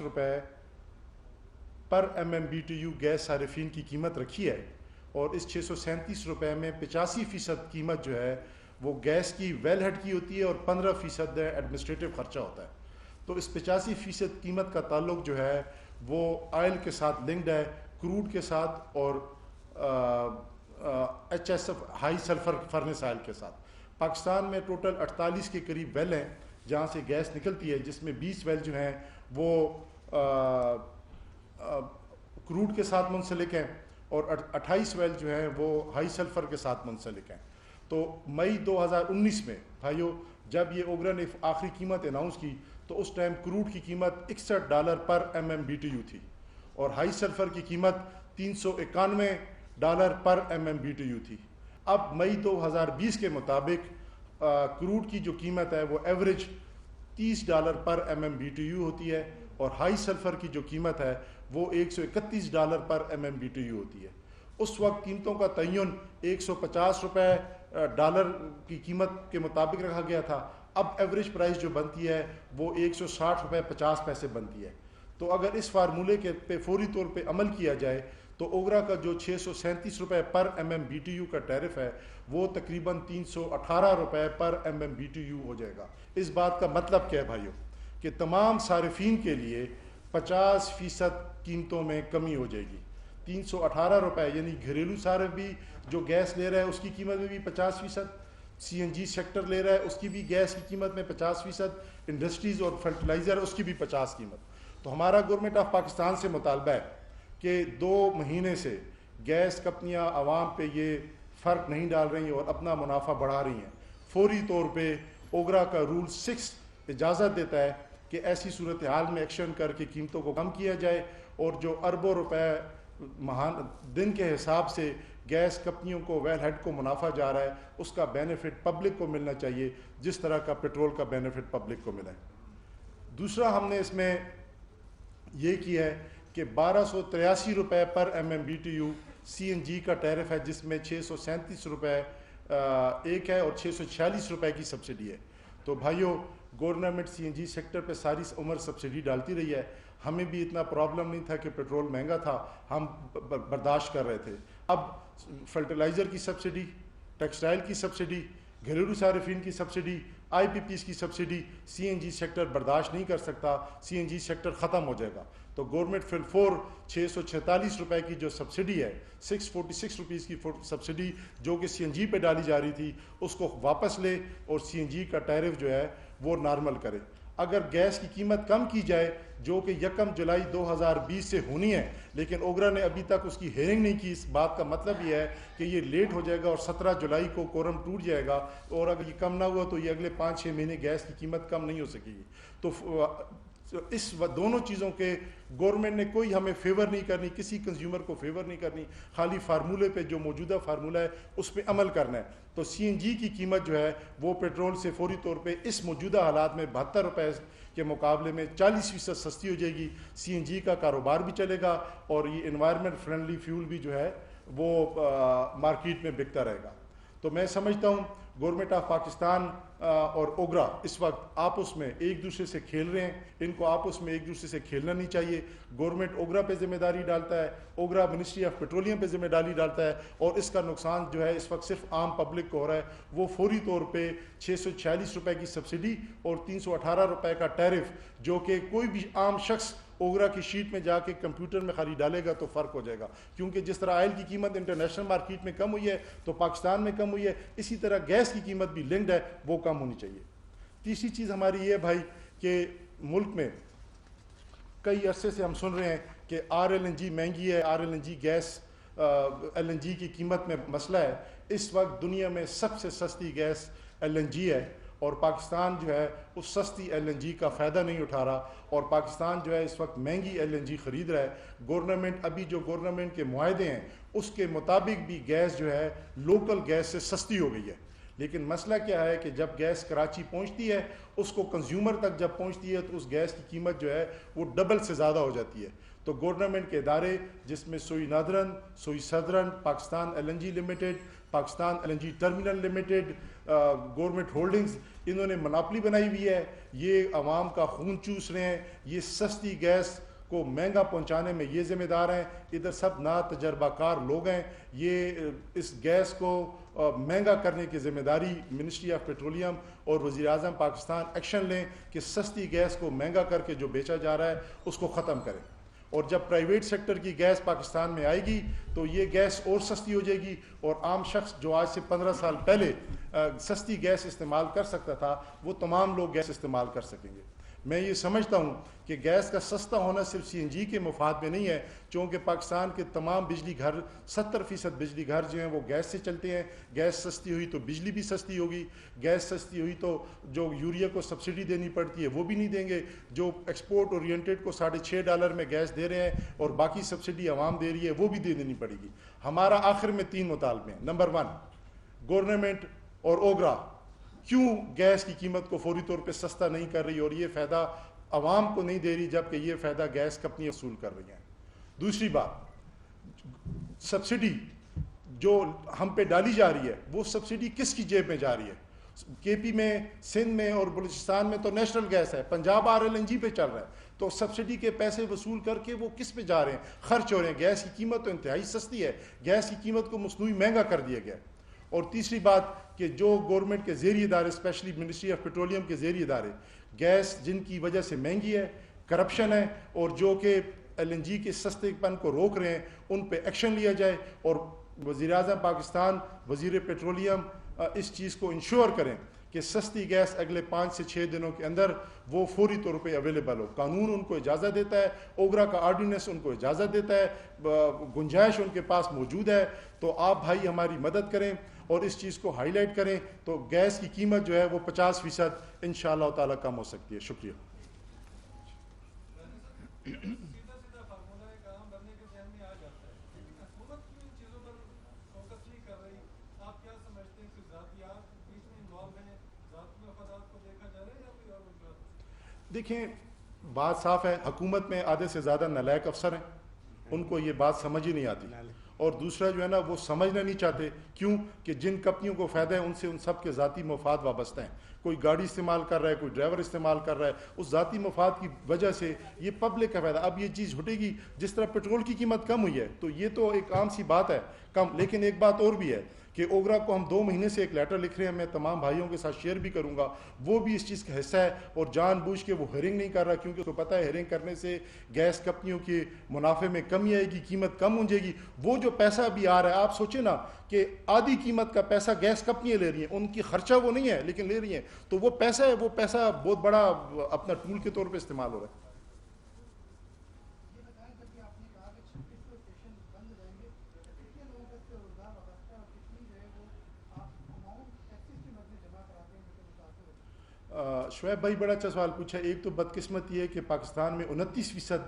روپے پر M M B T U gas صارفین کی قیمت رکھی ہے، اور اس 637 روپے میں 85% قیمت جو ہے وہ گیس کی ویل ہیڈ کی ہوتی ہے اور 15% ایڈمنسٹریٹو خرچہ ہوتا ہے۔ تو اس 85% قیمت کا تعلق جو ہے وہ آئل کے ساتھ لنکڈ ہے، کروڈ کے ساتھ اور H S F high sulphur furnace oil کے ساتھ۔ پاکستان میں ٹوٹل 48 کے قریب ویل ہیں جہاں سے گیس نکلتی ہے، جس میں 20 ویل جو ہیں وہ کروڈ کے ساتھ منسلک ہیں اور 28 ویل جو ہیں وہ ہائی سلفر کے ساتھ منسلک ہیں۔ تو مئی 2019 میں بھائیو جب یہ اوگرا نے آخری قیمت اناؤنس کی تو اس ٹائم کروڈ کی قیمت $61 پر M M B T U تھی اور ہائی سلفر کی قیمت $391 پر M M B T U تھی۔ اب مئی 2020 کے مطابق کروڈ کی جو قیمت ہے وہ ایوریج $30 پر M M B T U ہوتی ہے اور ہائی سلفر کی جو قیمت ہے وہ $131 پر M M B T U ہوتی ہے۔ اس وقت قیمتوں کا تعین $150 کی قیمت کے مطابق رکھا گیا تھا، اب ایوریج پرائس جو بنتی ہے وہ $160.50 بنتی ہے۔ تو اگر اس فارمولے کے پہ فوری طور پہ عمل کیا جائے تو اوگرا کا جو 637 روپے پر M M B T U کا ٹیرف ہے وہ تقریباً 318 روپے پر M M B T U ہو جائے گا۔ اس بات کا مطلب کیا ہے بھائیو کہ تمام صارفین کے لیے 50% قیمتوں میں کمی ہو جائے گی۔ 318 روپے یعنی گھریلو صارف بھی جو گیس لے رہا ہے اس کی قیمت میں بھی 50%، سی این جی سیکٹر لے رہا ہے اس کی بھی گیس کی قیمت میں 50%، انڈسٹریز اور فرٹیلائزر اس کی بھی 50 قیمت۔ تو ہمارا گورنمنٹ آف پاکستان سے مطالبہ ہے کہ 2 مہینے سے گیس کمپنیاں عوام پہ یہ فرق نہیں ڈال رہی اور اپنا منافع بڑھا رہی ہیں۔ فوری طور پہ اوگرا کا رول 6 اجازت دیتا ہے کہ ایسی صورتحال میں ایکشن کر کے قیمتوں کو کم کیا جائے اور جو اربوں روپے دن کے حساب سے گیس کمپنیوں کو ویل ہیڈ کو منافع جا رہا ہے اس کا بینیفٹ پبلک کو ملنا چاہیے جس طرح کا پیٹرول کا بینیفٹ پبلک کو ملا ہے۔ دوسرا ہم نے اس میں یہ کیا ہے کہ 1283 روپے پر M M B T U C N G کا ٹیرف ہے جس میں 637 روپے ایک ہے اور 646 روپے کی سبسڈی ہے۔ تو بھائیو گورنمنٹ سی این جی سیکٹر پہ ساری عمر سبسڈی ڈالتی رہی ہے، ہمیں بھی اتنا پرابلم نہیں تھا کہ پیٹرول مہنگا تھا، ہم برداشت کر رہے تھے۔ اب فرٹیلائزر کی سبسڈی، ٹیکسٹائل کی سبسڈی، گھریلو صارفین کی سبسڈی، آئی پی پیز کی سبسڈی سی این جی سیکٹر برداشت نہیں کر سکتا، سی این جی سیکٹر ختم ہو جائے گا۔ تو گورنمنٹ فی الفور 646 روپے کی جو سبسڈی ہے، 646 روپیز کی سبسڈی جو کہ سی این جی پہ ڈالی جا رہی تھی اس کو واپس لے اور سی این جی کا ٹیرف جو ہے وہ نارمل کرے۔ اگر گیس کی قیمت کم کی جائے جو کہ 1 جولائی 2020 سے ہونی ہے لیکن اوگرا نے ابھی تک اس کی ہیئرنگ نہیں کی، اس بات کا مطلب یہ ہے کہ یہ لیٹ ہو جائے گا اور 17 جولائی کو کورم ٹوٹ جائے گا اور اگر یہ کم نہ ہوا تو یہ اگلے 5-6 مہینے گیس کی قیمت کم نہیں ہو سکے گی۔ تو اس دونوں چیزوں کے گورنمنٹ نے کوئی ہمیں فیور نہیں کرنی، کسی کنزیومر کو فیور نہیں کرنی، خالی فارمولے پہ جو موجودہ فارمولہ ہے اس پہ عمل کرنا ہے۔ تو سی این جی کی قیمت جو ہے وہ پیٹرول سے فوری طور پہ اس موجودہ حالات میں 72 روپے کے مقابلے میں 40% سستی ہو جائے گی۔ سی این جی کا کاروبار بھی چلے گا اور یہ انوائرمنٹ فرینڈلی فیول بھی جو ہے وہ مارکیٹ میں بکتا رہے گا۔ تو میں سمجھتا ہوں گورنمنٹ آف پاکستان اور اوگرا اس وقت آپس میں ایک دوسرے سے کھیل رہے ہیں، ان کو آپس میں ایک دوسرے سے کھیلنا نہیں چاہیے۔ گورنمنٹ اوگرا پہ ذمہ داری ڈالتا ہے، اوگرا منسٹری آف پیٹرولیم پہ ذمہ داری ڈالتا ہے اور اس کا نقصان جو ہے اس وقت صرف عام پبلک کو ہو رہا ہے۔ وہ فوری طور پہ 646 روپے کی سبسڈی اور 318 روپے کا ٹیرف جو کہ کوئی بھی عام شخص اوگرا کی شیٹ میں جا کے کمپیوٹر میں خالی ڈالے گا تو فرق ہو جائے گا، کیونکہ جس طرح آئل کی قیمت انٹرنیشنل مارکیٹ میں کم ہوئی ہے تو پاکستان میں کم ہوئی ہے، اسی طرح گیس کی قیمت بھی لنکڈ ہے وہ کم ہونی چاہیے۔ تیسری چیز ہماری یہ ہے بھائی کہ ملک میں کئی عرصے سے ہم سن رہے ہیں کہ آر ایل این جی مہنگی ہے، R L N G gas L N G کی قیمت میں مسئلہ ہے۔ اس وقت دنیا میں سب سے سستی گیس ایل این جی ہے اور پاکستان جو ہے اس سستی ایل این جی کا فائدہ نہیں اٹھا رہا اور پاکستان جو ہے اس وقت مہنگی ایل این جی خرید رہا ہے۔ گورنمنٹ ابھی جو گورنمنٹ کے معاہدے ہیں اس کے مطابق بھی گیس جو ہے لوکل گیس سے سستی ہو گئی ہے، لیکن مسئلہ کیا ہے کہ جب گیس کراچی پہنچتی ہے اس کو کنزیومر تک جب پہنچتی ہے تو اس گیس کی قیمت جو ہے وہ ڈبل سے زیادہ ہو جاتی ہے. تو گورنمنٹ کے ادارے جس میں Sui Northern, Sui Southern, Pakistan L N G limited, Pakistan L N G terminal limited, government holdings, انہوں نے مناپلی بنائی ہوئی ہے. یہ عوام کا خون چوس رہے ہیں، یہ سستی گیس کو مہنگا پہنچانے میں یہ ذمہ دار ہیں. ادھر سب نا تجربہ کار لوگ ہیں. یہ اس گیس کو مہنگا کرنے کی ذمہ داری منسٹری آف پیٹرولیم اور وزیر اعظم پاکستان ایکشن لیں کہ سستی گیس کو مہنگا کر کے جو بیچا جا رہا ہے اس کو ختم کریں. اور جب پرائیویٹ سیکٹر کی گیس پاکستان میں آئے گی تو یہ گیس اور سستی ہو جائے گی، اور عام شخص جو آج سے 15 سال پہلے سستی گیس استعمال کر سکتا تھا وہ تمام لوگ گیس استعمال کر سکیں گے. میں یہ سمجھتا ہوں کہ گیس کا سستا ہونا صرف سی این جی کے مفاد میں نہیں ہے، چونکہ پاکستان کے تمام بجلی گھر 70% بجلی گھر جو ہیں وہ گیس سے چلتے ہیں. گیس سستی ہوئی تو بجلی بھی سستی ہوگی، گیس سستی ہوئی تو جو یوریا کو سبسڈی دینی پڑتی ہے وہ بھی نہیں دیں گے. جو ایکسپورٹ اورینٹڈ کو $6.5 میں گیس دے رہے ہیں اور باقی سبسڈی عوام دے رہی ہے وہ بھی دے دینی پڑے گی. ہمارا آخر میں 3 مطالبے ہیں. نمبر 1، گورنمنٹ اور اوگرا کیوں گیس کی قیمت کو فوری طور پہ سستا نہیں کر رہی اور یہ فائدہ عوام کو نہیں دے رہی جبکہ یہ فائدہ گیس کمپنیاں وصول کر رہی ہیں. دوسری بات، سبسڈی جو ہم پہ ڈالی جا رہی ہے وہ سبسڈی کس کی جیب میں جا رہی ہے؟ کے پی میں، سندھ میں اور بلوچستان میں تو نیشنل گیس ہے، Punjab R L N G پہ چل رہا ہے. تو سبسڈی کے پیسے وصول کر کے وہ کس پہ جا رہے ہیں؟ خرچ ہو رہے ہیں. گیس کی قیمت تو انتہائی سستی ہے، گیس کی قیمت کو مصنوعی مہنگا کر دیا گیا. اور تیسری بات کہ جو گورنمنٹ کے زیریں ادارے، اسپیشلی منسٹری آف پیٹرولیم کے زیریں ادارے، گیس جن کی وجہ سے مہنگی ہے، کرپشن ہے، اور جو کہ ایل این جی کے سستے پن کو روک رہے ہیں، ان پہ ایکشن لیا جائے. اور وزیر اعظم پاکستان، وزیر پیٹرولیم اس چیز کو انشور کریں کہ سستی گیس اگلے 5 سے 6 دنوں کے اندر وہ فوری طور پہ اویلیبل ہو. قانون ان کو اجازت دیتا ہے، اوگرا کا آرڈیننس ان کو اجازت دیتا ہے، گنجائش ان کے پاس موجود ہے. تو آپ بھائی ہماری مدد کریں اور اس چیز کو ہائی لائٹ کریں تو گیس کی قیمت جو ہے وہ 50% انشاءاللہ تعالیٰ کم ہو سکتی ہے. شکریہ. دیکھیں بات صاف ہے، حکومت میں آدھے سے زیادہ نالائق افسر ہیں، ان کو یہ بات سمجھ ہی نہیں آتی. اور دوسرا جو ہے نا وہ سمجھنا نہیں چاہتے. کیوں کہ جن کمپنیوں کو فائدہ ہے ان سب کے ذاتی مفاد وابستہ ہیں. کوئی گاڑی استعمال کر رہا ہے، کوئی ڈرائیور استعمال کر رہا ہے، اس ذاتی مفاد کی وجہ سے یہ پبلک کا فائدہ. اب یہ چیز ہٹے گی جس طرح پیٹرول کی قیمت کم ہوئی ہے تو یہ تو ایک عام سی بات ہے کم. لیکن ایک بات اور بھی ہے کہ اوگرا کو ہم 2 مہینے سے ایک لیٹر لکھ رہے ہیں، میں تمام بھائیوں کے ساتھ شیئر بھی کروں گا، وہ بھی اس چیز کا حصہ ہے. اور جان بوجھ کے وہ ہیرنگ نہیں کر رہا کیونکہ اس کو پتہ ہے ہیرنگ کرنے سے گیس کمپنیوں کے منافع میں کمی آئے گی، قیمت کم ہو جائے گی. وہ جو پیسہ بھی آ رہا ہے، آپ سوچیں نا کہ آدھی قیمت کا پیسہ گیس کمپنیاں لے رہی ہیں، ان کی خرچہ وہ نہیں ہے لیکن لے رہی ہیں. تو وہ پیسہ ہے، وہ پیسہ بہت بڑا اپنا ٹول کے طور پہ استعمال ہو رہا ہے. شعیب بھائی بڑا اچھا سوال پوچھا. ایک تو بدقسمتی ہے کہ پاکستان میں 29%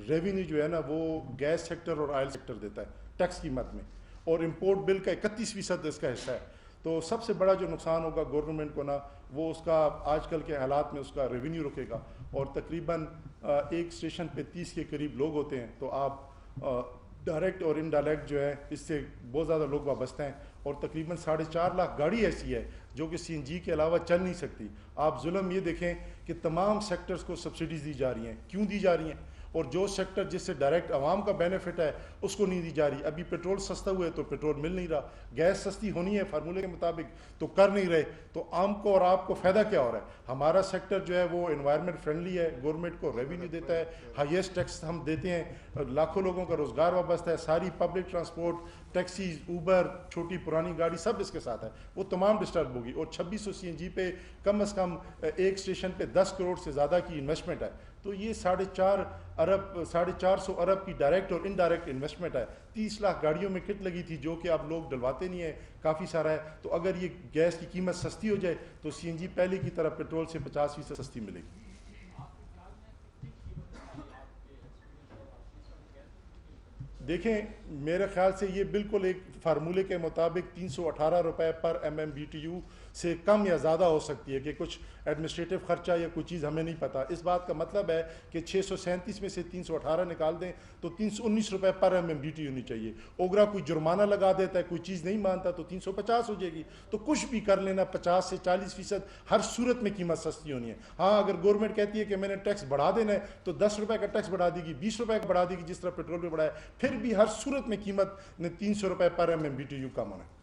ریونیو جو ہے نا وہ گیس سیکٹر اور آئل سیکٹر دیتا ہے ٹیکس قیمت میں، اور امپورٹ بل کا 31% اس کا حصہ ہے. تو سب سے بڑا جو نقصان ہوگا گورنمنٹ کو نا وہ اس کا آج کل کے حالات میں اس کا ریونیو رکے گا. اور تقریباً ایک اسٹیشن پہ 30 کے قریب لوگ ہوتے ہیں. تو آپ ڈائریکٹ اور انڈائریکٹ جو ہے اس سے بہت زیادہ لوگ وابستہ ہیں. اور تقریباً 4.5 لاکھ گاڑی ایسی ہے جو کہ سی این جی کے علاوہ چل نہیں سکتی. آپ ظلم یہ دیکھیں کہ تمام سیکٹرز کو سبسڈیز دی جا رہی ہیں. کیوں دی جا رہی ہیں؟ اور جو سیکٹر جس سے ڈائریکٹ عوام کا بینیفٹ ہے اس کو نہیں دی جا رہی. ابھی پیٹرول سستا ہوا ہے تو پیٹرول مل نہیں رہا، گیس سستی ہونی ہے فارمولے کے مطابق تو کر نہیں رہے. تو عام کو اور آپ کو فائدہ کیا ہو رہا ہے؟ ہمارا سیکٹر جو ہے وہ انوائرمنٹ فرینڈلی ہے، گورنمنٹ کو ریونیو دیتا ہے، ہائیسٹ ٹیکس ہم دیتے ہیں، لاکھوں لوگوں کا روزگار وابستہ ہے. ساری پبلک ٹرانسپورٹ، ٹیکسیز، اوبر، چھوٹی پرانی گاڑی سب اس کے ساتھ ہے. وہ تمام ڈسٹرب ہوگی. اور 2600 سی این جی پہ کم از کم ایک اسٹیشن پہ 10 کروڑ سے زیادہ کی انویسٹمنٹ ہے. تو یہ 450 ارب کی ڈائریکٹ اور انڈائریکٹ انویسٹمنٹ ہے. 30 لاکھ گاڑیوں میں کٹ لگی تھی جو کہ آپ لوگ ڈلواتے نہیں ہیں، کافی سارا ہے. تو اگر یہ گیس کی قیمت سستی ہو جائے تو سی این جی پہلے کی طرح پیٹرول سے 50% سستی ملے گی. دیکھیں میرے خیال سے یہ بالکل ایک فارمولے کے مطابق 318 روپے پر M M B T U سے کم یا زیادہ ہو سکتی ہے کہ کچھ ایڈمنسٹریٹو خرچہ یا کوئی چیز ہمیں نہیں پتہ. اس بات کا مطلب ہے کہ 637 میں سے 318 نکال دیں تو 319 روپے پر M M B T U ہونی چاہیے. اوگرا کوئی جرمانہ لگا دیتا ہے, کوئی چیز نہیں مانتا تو 350 ہو جائے گی. تو کچھ بھی کر لینا 50 سے 40% ہر صورت میں قیمت سستی ہونی ہے. ہاں اگر گورنمنٹ کہتی ہے کہ میں نے ٹیکس بڑھا دینا ہے تو 10 روپے کا ٹیکس بڑھا دی گی, 20 روپے کا بڑھا دی گی, جس طرح پیٹرول پہ بڑھا ہے, پھر بھی ہر صورت میں قیمت نے 300 روپے پر M M B T U کم ہونا ہے.